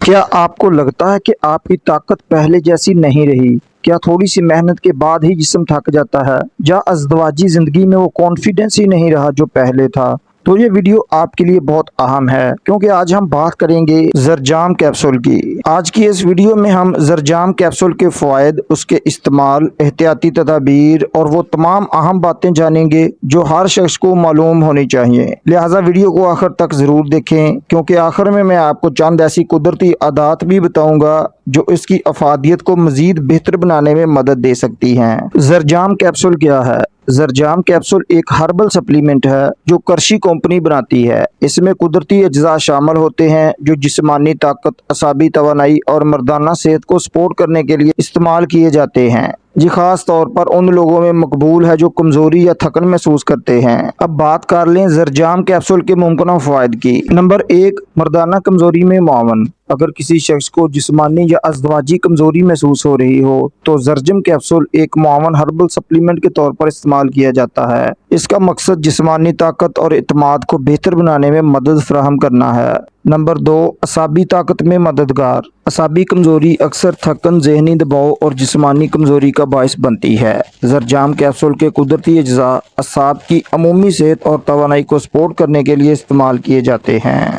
کیا آپ کو لگتا ہے کہ آپ کی طاقت پہلے جیسی نہیں رہی؟ کیا تھوڑی سی محنت کے بعد ہی جسم تھک جاتا ہے؟ یا ازدواجی زندگی میں وہ کانفیڈنس ہی نہیں رہا جو پہلے تھا؟ تو یہ ویڈیو آپ کے لیے بہت اہم ہے کیونکہ آج ہم بات کریں گے زرجام کیپسول کی۔ آج کی اس ویڈیو میں ہم زرجام کیپسول کے فوائد، اس کے استعمال، احتیاطی تدابیر اور وہ تمام اہم باتیں جانیں گے جو ہر شخص کو معلوم ہونی چاہیے۔ لہٰذا ویڈیو کو آخر تک ضرور دیکھیں کیونکہ آخر میں آپ کو چند ایسی قدرتی عادات بھی بتاؤں گا جو اس کی افادیت کو مزید بہتر بنانے میں مدد دے سکتی ہیں۔ زرجام کیپسول کیا ہے؟ زرجام کیپسول ایک ہربل سپلیمنٹ ہے جو کرشی کمپنی بناتی ہے۔ اس میں قدرتی اجزاء شامل ہوتے ہیں جو جسمانی طاقت، اعصابی توانائی اور مردانہ صحت کو سپورٹ کرنے کے لیے استعمال کیے جاتے ہیں۔ یہ خاص طور پر ان لوگوں میں مقبول ہے جو کمزوری یا تھکن محسوس کرتے ہیں۔ اب بات کر لیں زرجام کیپسول کے ممکنہ فوائد کی۔ نمبر 1، مردانہ کمزوری میں معاون۔ اگر کسی شخص کو جسمانی یا ازدواجی کمزوری محسوس ہو رہی ہو تو زرجم کیپسول ایک معاون ہربل سپلیمنٹ کے طور پر استعمال کیا جاتا ہے۔ اس کا مقصد جسمانی طاقت اور اعتماد کو بہتر بنانے میں مدد فراہم کرنا ہے۔ نمبر 2، اعصابی طاقت میں مددگار۔ اعصابی کمزوری اکثر تھکن، ذہنی دباؤ اور جسمانی کمزوری کا باعث بنتی ہے۔ زرجام کیپسول کے قدرتی اجزاء اعصاب کی عمومی صحت اور توانائی کو سپورٹ کرنے کے لیے استعمال کیے جاتے ہیں۔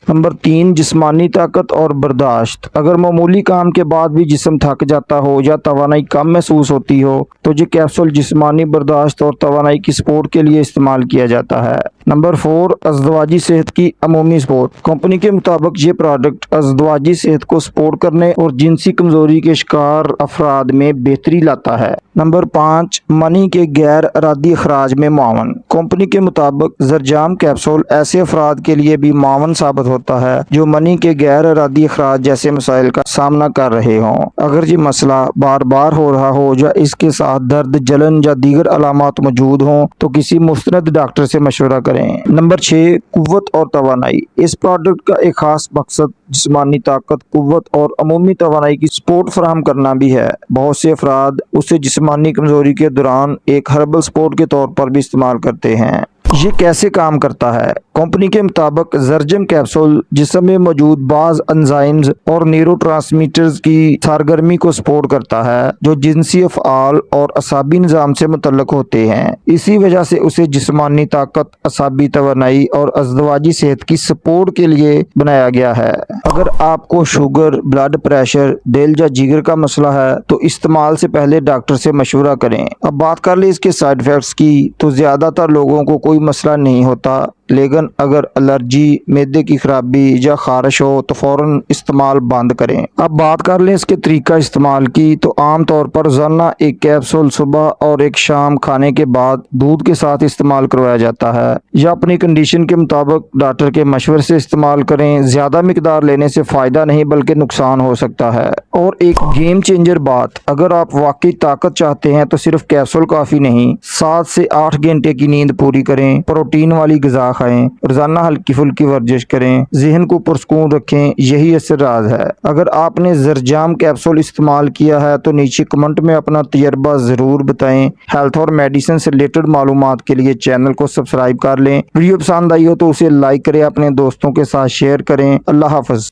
نمبر 3، جسمانی طاقت اور برداشت۔ اگر معمولی کام کے بعد بھی جسم تھک جاتا ہو یا توانائی کم محسوس ہوتی ہو تو یہ کیپسول جسمانی برداشت اور توانائی کی سپورٹ کے لیے استعمال کیا جاتا ہے۔ نمبر 4، ازدواجی صحت کی عمومی سپورٹ۔ کمپنی کے مطابق یہ پروڈکٹ ازدواجی صحت کو سپورٹ کرنے اور جنسی کمزوری کے شکار افراد میں بہتری لاتا ہے۔ نمبر 5، منی کے غیر ارادی اخراج میں معاون۔ کمپنی کے مطابق زرجام کیپسول ایسے افراد کے لیے بھی معاون ثابت ہوتا ہے جو منی کے غیر ارادی اخراج جیسے مسائل کا سامنا کر رہے ہوں۔ اگر یہ مسئلہ بار بار ہو رہا ہو یا اس کے ساتھ درد، جلن یا دیگر علامات موجود ہوں تو کسی مستند ڈاکٹر سے مشورہ کریں۔ نمبر 6، قوت اور توانائی۔ اس پروڈکٹ کا ایک خاص مقصد جسمانی طاقت، قوت اور عمومی توانائی کی سپورٹ فراہم کرنا بھی ہے۔ بہت سے افراد اسے جسمانی کمزوری کے دوران ایک ہربل سپورٹ کے طور پر بھی استعمال کرتے ہیں۔ یہ کیسے کام کرتا ہے؟ کمپنی کے مطابق زرجم کیپسول جسم میں موجود بعض انزائمز اور نیورو ٹرانسمیٹرز کی سرگرمی کو سپورٹ کرتا ہے جو جنسی افعال اور اعصابی نظام سے متعلق ہوتے ہیں۔ اسی وجہ سے اسے جسمانی طاقت، اعصابی توانائی اور ازدواجی صحت کی سپورٹ کے لیے بنایا گیا ہے۔ اگر آپ کو شوگر، بلڈ پریشر، دل یا جگر کا مسئلہ ہے تو استعمال سے پہلے ڈاکٹر سے مشورہ کریں۔ اب بات کر لیں اس کے سائیڈ ایفیکٹس کی تو زیادہ تر لوگوں کو کوئی مسئلہ نہیں ہوتا، لیکن اگر الرجی، معدے کی خرابی یا خارش ہو تو فوراً استعمال بند کریں۔ اب بات کر لیں اس کے طریقہ استعمال کی تو عام طور پر روزانہ ایک کیپسول صبح اور ایک شام کھانے کے بعد دودھ کے ساتھ استعمال کروایا جاتا ہے، یا اپنی کنڈیشن کے مطابق ڈاکٹر کے مشورے سے استعمال کریں۔ زیادہ مقدار لینے سے فائدہ نہیں بلکہ نقصان ہو سکتا ہے۔ اور ایک گیم چینجر بات، اگر آپ واقعی طاقت چاہتے ہیں تو صرف کیپسول کافی نہیں، 7 سے 8 گھنٹے کی نیند پوری کریں، پروٹین والی غذا کھائیں، روزانہ ہلکی پھلکی ورزش کریں، ذہن کو پرسکون رکھیں، یہی اصل راز ہے۔ اگر آپ نے زرجام کیپسول استعمال کیا ہے تو نیچے کمنٹ میں اپنا تجربہ ضرور بتائیں۔ ہیلتھ اور میڈیسن سے ریلیٹڈ معلومات کے لیے چینل کو سبسکرائب کر لیں۔ ویڈیو پسند آئی ہو تو اسے لائک کریں، اپنے دوستوں کے ساتھ شیئر کریں۔ اللہ حافظ۔